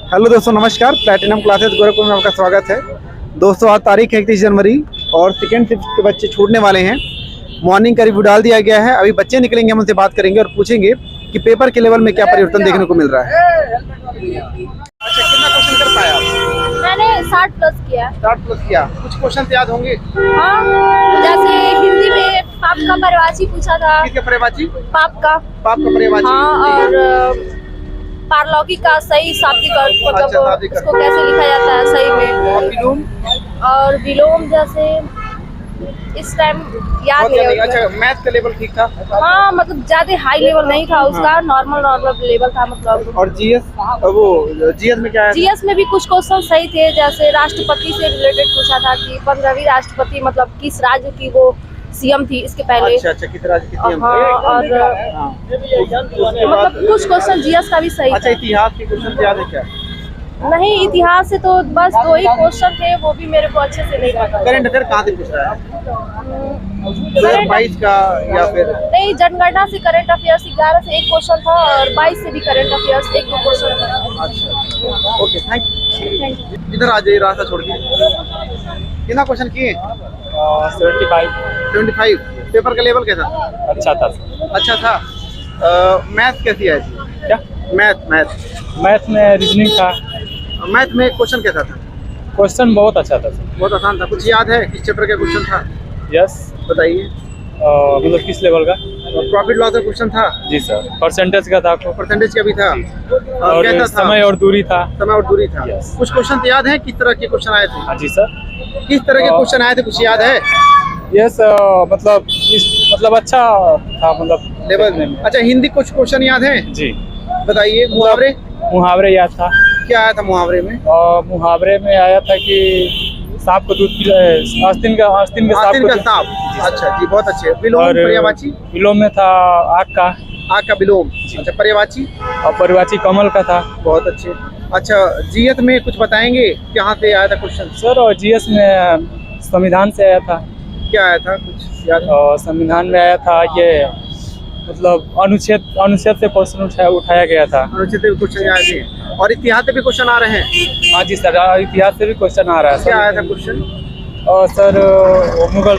Hello दोस्तों, नमस्कार। Platinum classes Gorakhpur में आपका स्वागत है। दोस्तों, आज तारीख है 31 जनवरी और सेकेंड शिफ्ट के बच्चे छूटने वाले हैं। मॉर्निंग का रिव्यू डाल दिया गया है। अभी बच्चे निकलेंगे, हम उनसे बात करेंगे और पूछेंगे कि पेपर के लेवल में क्या परिवर्तन देखने को मिल रहा है। अच्छा, कितना क्वेश्चन कर पाया आप? मैंने 60 प्लस किया। 60 प्लस किया। कुछ क्वेश्चन याद होंगे? हाँ, जैसे हिंदी में पाप का पर्यायवाची पूछा था। किसका पर्यायवाची? पाप का पर्यायवाची। हाँ, और पारलौकिक का सही शाब्दिक अर्थ, मतलब उसको कैसे लिखा जाता है सही में। विलोम और विलोम जैसे इस टाइम याद नहीं है। अच्छा, मैथ का लेवल ठीक था? हाँ, मतलब ज्यादा हाई लेवल नहीं था उसका, नॉर्मल लेवल था मतलब। और जीएस में क्या है? जीएस में भी कुछ क्वेश्चन सही थे, जैसे राष्ट्रपति से रिलेटेड पूछा था कि 15वीं राष्ट्रपति मतलब किस राज्य की वो सीएम थी इसके पहले। अच्छा, किस राज्य की सीएम? हाँ, और मतलब कुछ क्वेश्चन जीएस का भी सही अच्छा, था। इतिहास के क्वेश्चन याद है क्या? नहीं, इतिहास से तो बस 2 ही क्वेश्चन थे, वो भी मेरे को अच्छे से नहीं पता। करंट अफेयर कहाँ से पूछ रहा है? 2022 का या फिर? नहीं, जनगणना से करंट अफेयर्स 11 से एक क्वेश्चन था और 22 से भी करंट अफेयर्स 1-2 क्वेश्चन था। अच्छा, ओके, थैंक यू। इधर आ जाइए, रास्ता छोड़ के। कितना क्वेश्चन किए? 75। पेपर का लेवल कैसा था? अच्छा था। मैथ कैसी है? क्या? मैथ में रीजनिंग था। मैथ में क्वेश्चन कैसा था? क्वेश्चन बहुत अच्छा था। बहुत आसान था। कुछ याद है किस चैप्टर का क्वेश्चन था? यस, बताइए। मतलब किस लेवल का? प्रॉफिट लॉस का क्वेश्चन था? जी सर। परसेंटेज का था? परसेंटेज का भी था। और कैसा था? समय और दूरी था। Yes. कुछ क्वेश्चन याद है किस तरह के क्वेश्चन आए थे? हाँ जी सर। किस तरह के क्वेश्चन आए थे, कुछ याद है? यस, मतलब अच्छा था, मतलब लेवल में। अच्छा, हिंदी कुछ क्वेश्चन याद है? जी बताइए। मुहावरे याद था। क्या आया था मुहावरे में? मुहावरे में आया था कि सांप को दूध आस्तीन का सांप। अच्छा जी, बहुत अच्छे। विलोम पर्यायवाची? विलोम में था आग का विलोम। अच्छा, पर्यायवाची? और पर्यायवाची कमल का था। बहुत अच्छे। अच्छा, जीएस में कुछ बताएंगे कहाँ से आया था क्वेश्चन? सर, और जीएस में संविधान से आया था। क्या आया था, कुछ याद? संविधान में आया था ये, मतलब अनुच्छेद से क्वेश्चन उठाया गया था। अनुच्छेद से क्वेश्चन आए थे। और इतिहास से भी क्वेश्चन आ रहे हैं? हाँ जी सर, इतिहास से भी क्वेश्चन आ रहा है। क्या आया था क्वेश्चन? सर, मुगल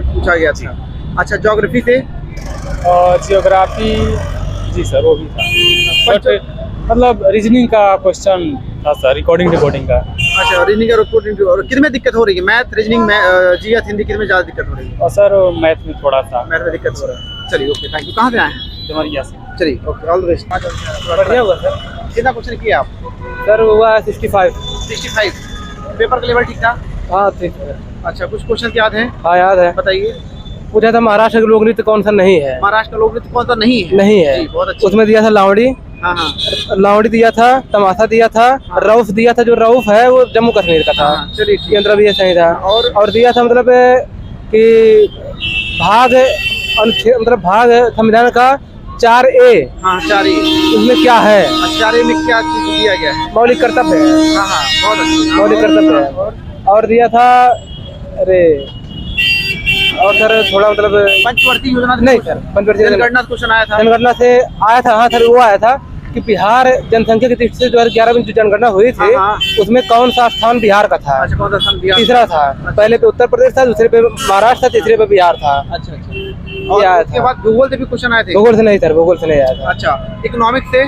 पूछा गया था। अच्छा, ज्योग्राफी से? जियोग्राफी, जी सर, वो भी था। मतलब रीजनिंग का क्वेश्चन था सर, रिकॉर्डिंग का। अच्छा, रीजनिंग का रिकॉर्डिंग। और किस में दिक्कत हो रही है? मैथ, रीजनिंग में, जीएस, हिंदी, किस में ज़्यादा दिक्कत हो रही है? और सर, मैथ में थोड़ा सा। मैथ में दिक्कत हो रहा है। चलिए, ओके, थैंक यू। कहाँ से आए हैं? डुमरिया से। चलिए, ओके, ऑल द बेस्ट। बढ़िया हुआ सर। कितना क्वेश्चन किया आप? सर, हुआ 65। पेपर का लेवल ठीक था? हाँ ठीक है। अच्छा, कुछ क्वेश्चन याद है? हाँ याद है। बताइए। पूछा था महाराष्ट्र का लोक नृत्य कौन सा नहीं है? महाराष्ट्र का लोक नृत्य कौन सा नहीं है? जी, बहुत अच्छा। उसमें दिया था लावड़ी। हाँ। लावड़ी दिया था, तमाशा दिया था, रऊफ दिया था। जो रऊफ है वो जम्मू कश्मीर का था। चलिए, केंद्र भी सही था। और दिया था मतलब कि भाग संविधान का 4A। हाँ, 4A। उसमें क्या है? 4A में क्या चीज दिया गया है? मौलिक कर्तव्य है। हाँ, बहुत अच्छा। मौलिक कर्तव्य है। और दिया था, और सर थोड़ा मतलब पंचवर्ती योजना नहीं सर, पंचवर्ती जनगणना क्वेश्चन आया था? जनगणना से आया था। हाँ सर, वो आया था कि बिहार जनसंख्या की दृष्टि से 2011 में जो जनगणना हुई थी, उसमें कौन सा स्थान बिहार का था? अच्छा, कौन सा स्थान बिहार? तीसरा था। पहले पे उत्तर प्रदेश था, दूसरे पे महाराष्ट्र था, तीसरे पे बिहार था। अच्छा। और उसके बाद भूगोल से भी क्वेश्चन आए थे? भूगोल से नहीं सर, भूगोल से नहीं आया था। अच्छा, इकोनॉमिक्स से?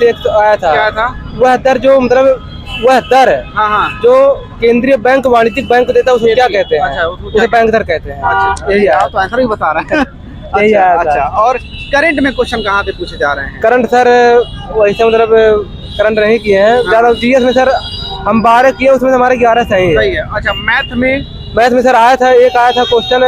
एक आया था। क्या था? वह दर, जो मतलब वह दर जो केंद्रीय बैंक वाणिज्यिक बैंक देता है, उसको क्या कहते हैं? अच्छा, उसे बैंक दर कहते हैं। अच्छा, यही आप तो आंसर भी बता रहे हैं। अच्छा, और करंट में क्वेश्चन कहाँ से पूछे जा रहे हैं? करंट सर वैसे मतलब करंट नहीं किए हैं ज्यादा। जीएस में सर हम 12 किए, उसमें हमारे 11 सही है। अच्छा, मैथ में सर आया था क्वेश्चन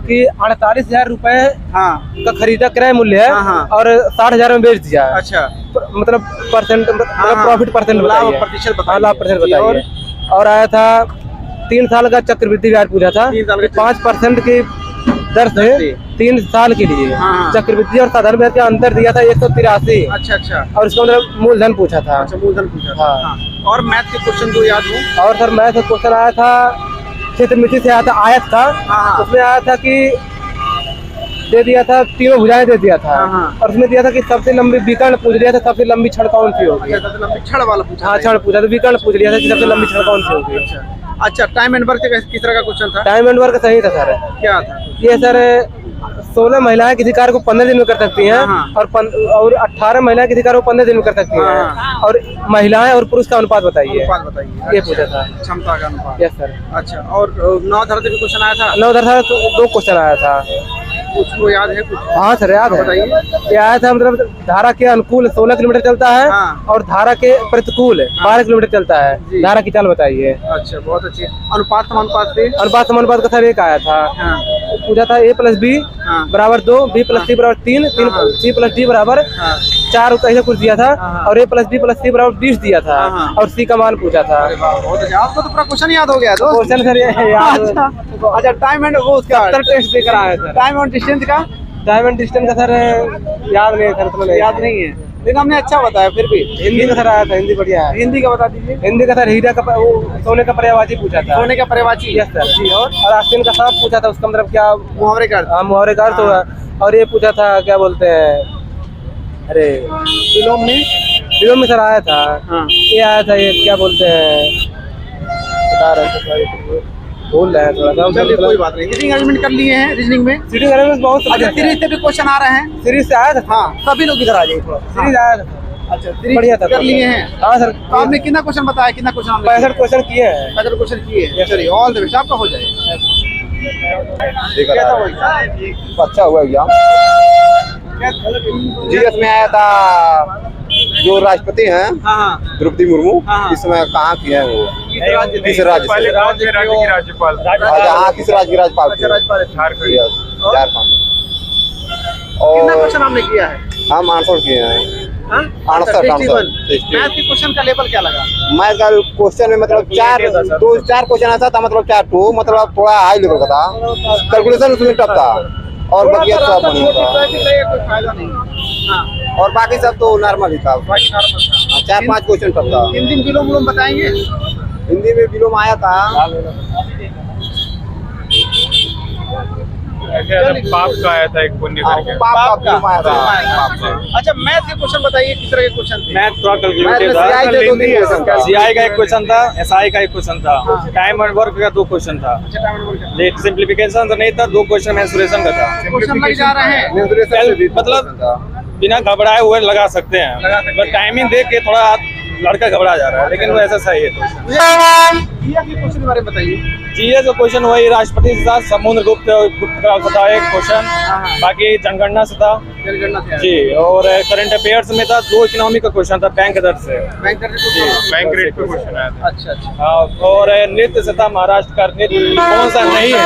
कि 48,000 रुपए का खरीदा क्रय मूल्य है और 60,000 में बेच दिया। अच्छा, मतलब परसेंट, मतलब प्रॉफिट परसेंट बताइए। लाभ प्रतिशत बताइए। और आया था 3 साल का चक्रवृद्धि ब्याज पूछा था। 5% की दर से 3 साल के लिए चक्रवृद्धि और साधारण ब्याज का अंतर दिया था 183। अच्छा। और उसका मतलब मूलधन पूछा था। अच्छा, मूलधन पूछा था। हाँ। और मैथ के क्वेश्चन जो याद हो? और सर मैथ का क्वेश्चन आया था क्षेत्रमिति से आया था, आयत का। उसमें आया था कि दे दिया था, तीनों भुजाएं दे दिया था। हाँ। और उसमें दिया था कि सबसे लंबी विकर्ण पूछ लिया था, सबसे लंबी छड़ कौन सी होगी। अच्छा, सबसे लंबी छड़ वाला पूछा हाँ, था। छड़ पूछा था, विकर्ण पूछ लिया था कि सबसे लंबी छड़ कौन सी होगी। अच्छा, टाइम एंड वर्क किस तरह का क्वेश्चन था? टाइम एंड वर्क सही था सर। क्या था? ये सर 16 महिलाएं किसी कार्य को 15 दिन में कर सकती हैं, हाँ। और 18 महिलाएं किसी कार्य को 15 दिन में कर सकती हैं। हाँ। और महिलाएं और पुरुष का अनुपात बताइए। अनुपात बताइए। ये पूछा था। क्षमता का अनुपात। Yes sir. अच्छा, और 9 धरती पे क्वेश्चन आया था? 9 था तो 2 क्वेश्चन आया था। कुछ को याद है कुछ? हाँ सर, याद है। बताइए। ये आया था, मतलब धारा के अनुकूल 16 किलोमीटर चलता है, हाँ। और धारा के प्रतिकूल 12 किलोमीटर चलता है। जी। धारा की चाल बताइए। अच्छा, बहुत अच्छी। अनुपात समानुपात से? अनुपात समानुपात का सर एक आया था। हाँ। पूछा था A + B हाँ। बराबर 2, B + C बराबर 3, हाँ। C + D बराबर हाँ। 4 ऐसा कुछ दिया था। हाँ। और A + B + C बराबर 20 दिया था। हाँ। और C का मान पूछा था। अरे वाह, बहुत अच्छा। आपको तो पूरा क्वेश्चन याद हो गया दोस्त। क्वेश्चन सर ये याद। अच्छा, टाइम एंड वो उसका 70 टेस्ट देकर आया सर। टाइम और डिस्टेंस का टाइम एंड डिस्टेंस का सर याद नहीं है सर, तो याद नहीं है, लेकिन हमने अच्छा बताया फिर भी। हिंदी का सर आया था, हिंदी बढ़िया है। हिंदी का बता दीजिए। हिंदी का सर हीरा का वो सोने का पर्यायवाची पूछा था। सोने का पर्यायवाची। Yes sir. जी, और आस्तीन का सांप पूछा था, उसका मतलब क्या। मुहावरे का अर्थ। हाँ, मुहावरे का अर्थ होगा। और ये पूछा था, क्या बोलते हैं, अरे विलोम में सर आया था। हाँ। ये आया था, ये क्या बोलते हैं, बता रहे थे सर, भूल रहे हैं थोड़ा सा। चलिए, कोई बात नहीं। रीजनिंग अरेंजमेंट कर लिए हैं? रीजनिंग में सीटिंग अरेंजमेंट बहुत अच्छा, सीरीज से भी क्वेश्चन आ रहे हैं? सीरीज से आया था। हाँ, सभी लोग इधर आ जाइए थोड़ा। सीरीज आया था। अच्छा, सीरीज बढ़िया था। कर लिए हैं? हाँ सर। तो आपने कितना क्वेश्चन बताया? कितना क्वेश्चन आपने? 65 क्वेश्चन किए हैं। 65 क्वेश्चन किए हैं। चलिए, ऑल द बेस्ट, आपका हो जाए। कैसा हुआ एग्जाम? अच्छा हुआ एग्जाम। जीएस में आया था जो राष्ट्रपति हैं हाँ हाँ। द्रौपदी मुर्मू, हाँ। इस समय कहाँ की है वो? किस राज्य से? राज्य की राज्यपाल। हाँ, किस राज्य की राज्यपाल अच्छा, थी? राज्यपाल है। Yes, और? झारखंड। कितना और क्वेश्चन आपने किया है? हम 68 किए हैं। हाँ? 68, 61। मैथ के क्वेश्चन का लेवल क्या लगा? मैं कल क्वेश्चन में मतलब 4 क्वेश्चन ऐसा था, मतलब 4 टू, मतलब थोड़ा हाई लेवल का था। कैलकुलेशन उसमें टफ था, और बाकी थोड़ा सा सब बढ़िया रास्ता था। छोड़ के जाइए, कोई फायदा नहीं। हाँ, और बाकी सब तो नॉर्मल ही था। बाकी नॉर्मल था। 4-5 क्वेश्चन टफ था। हिंदी में विलोम विलोम बताएंगे? हिंदी में विलोम आया था। पाप का आया था, एक पुण्य करके। पाप का विलोम आया था। अच्छा, मैथ के क्वेश्चन बताइए, किस तरह के क्वेश्चन थे? मैथ थोड़ा मैथ में कैलकुलेटेड CI था। से 2-3 क्वेश्चन था। सीआई का एक क्वेश्चन था, एसआई का एक क्वेश्चन था, टाइम एंड वर्क का 2 क्वेश्चन था। अच्छा, टाइम एंड वर्क। ये सिंप्लीफिकेशन तो नहीं था, 2 क्वेश्चन मेंसुरेशन का था। क्वेश्चन लग जा रहे हैं। मेंसुरेशन से भी मतलब क्वेश्चन था। बिना घबराए हुए लगा सकते हैं, लगा सकते हैं। बट टाइमिंग देख के थोड़ा लड़का घबरा जा रहा है, लेकिन वो ऐसा सही है। जीएस के क्वेश्चन के बारे में बताइए। जीएस का क्वेश्चन वही राष्ट्रपति से था, समुद्रगुप्त का था एक क्वेश्चन, बाकी जनगणना से था जनगणना से जी, और करंट अफेयर्स में था 2 इकोनॉमी का क्वेश्चन था, बैंक दर से। बैंक बैंक रेट का क्वेश्चन आया था। अच्छा अच्छा। हाँ, और नृत्य से था, महाराष्ट्र का नृत्य कौन सा नहीं है,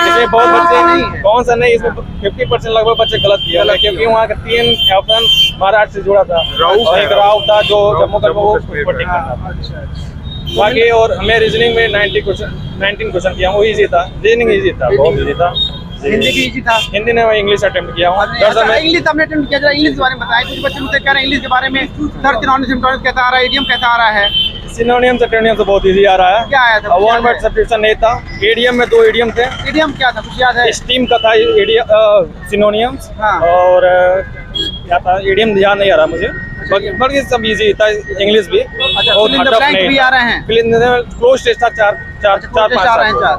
इसमें बहुत बच्चे कौन सा नहीं, इसमें 50% लगभग बच्चे गलत किया है, क्योंकि वहाँ का 3 ऑप्शन महाराष्ट्र से जुड़ा था। और एक राव था जो जम्मू कश्मीर वो वोटिंग करना था। अच्छा अच्छा। बाकी और हमें रीजनिंग में 19 क्वेश्चन किया, वो इजी था। रीजनिंग इजी था, बहुत इजी था। हिंदी भी इजी था। हिंदी ने मैं इंग्लिश अटेम्प्ट किया हूँ। दरअसल मैं इंग्लिश आपने अटेम्प्ट किया, जरा इंग्लिश के बारे में बताएं। कुछ बच्चे मुझसे कह रहे हैं इंग्लिश के बारे में, सर सिनोनिम सिम्टोनिम कैसा आ रहा है, इडियम कैसा आ रहा है? सिनोनियम से टेनियम से बहुत इजी आ रहा है। क्या आया था? वन वर्ड सब्स्टिट्यूशन नहीं था। एडीएम में 2 एडीएम थे। इडियम क्या था, कुछ याद है? स्टीम का था सिनोनियम्स, हाँ। और क्या था, एडीएम ध्यान नहीं आ रहा मुझे। बाकी सब इजी था, इंग्लिश भी अच्छा, बहुत fill in the tough blank नहीं भी आ रहे हैं? क्लोज टेस्ट था, 4-5 आ रहे हैं 4।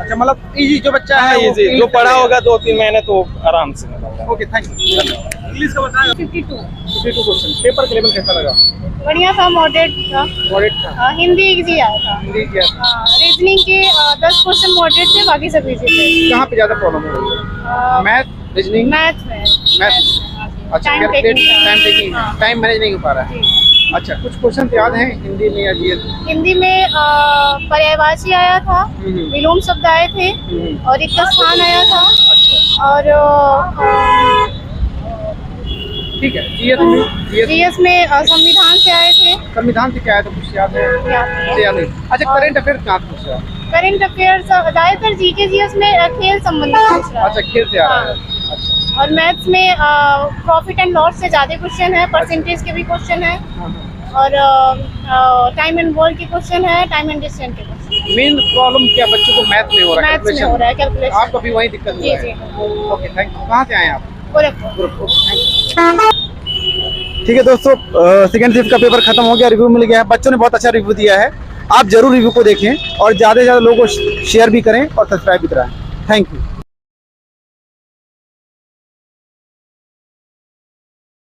अच्छा, मतलब इजी जो बच्चा है वो इजी, जो English पढ़ा करेगा। होगा 2-3 महीने तो आराम से निकल ओके, थैंक यू। इंग्लिश का बताएं। 52 52 क्वेश्चन। पेपर के लेवल कैसा लगा? बढ़िया था, मॉडरेट था। मॉडरेट था। हिंदी इजी आया था। हिंदी क्या? रीजनिंग के 10 क्वेश्चन मॉडरेट थे, बाकी सब इजी थे। कहाँ पे ज्यादा प्रॉब्लम हो रही है? मैथ, रीजनिंग, मैथ में अच्छा, टाइम टाइम टेकिंग, हाँ। टाइम मैनेज नहीं हो पा रहा है। अच्छा, कुछ क्वेश्चन याद हैं हिंदी में या जीएस? हिंदी में पर्यायवाची आया था, विलोम शब्द आए थे, और एक स्थान आया था, अच्छा, और ठीक है। जीएस में जीएस में संविधान से आए थे। संविधान से क्या है, तो कुछ याद है? याद नहीं। अच्छा, करंट अफेयर कहाँ से पूछ रहा है? करंट अफेयर्स ज्यादातर जीके जीएस में खेल संबंधित पूछ रहा अच्छा, है। खेल से आ रहा है। अच्छा, और मैथ्स में प्रॉफिट एंड लॉस से ज्यादा क्वेश्चन है, परसेंटेज के भी क्वेश्चन है, हाँ, हाँ। और टाइम एंड वर्क के क्वेश्चन है, टाइम एंड डिस्टेंस के क्वेश्चन। मेन प्रॉब्लम क्या बच्चों को मैथ में हो रहा है? मैथ्स में हो रहा है कैलकुलेशन। आपको भी वही दिक्कत जी हुआ जी है? Okay thank you. कहाँ से आए हैं आप? गोरखपुर। ठीक है दोस्तों, सेकंड शिफ्ट का पेपर खत्म हो गया, रिव्यू मिल गया है, बच्चों ने बहुत अच्छा रिव्यू दिया है। आप जरूर रिव्यू को देखें और ज़्यादा से ज़्यादा लोगों को शेयर भी करें और सब्सक्राइब भी कराएं। Thank you.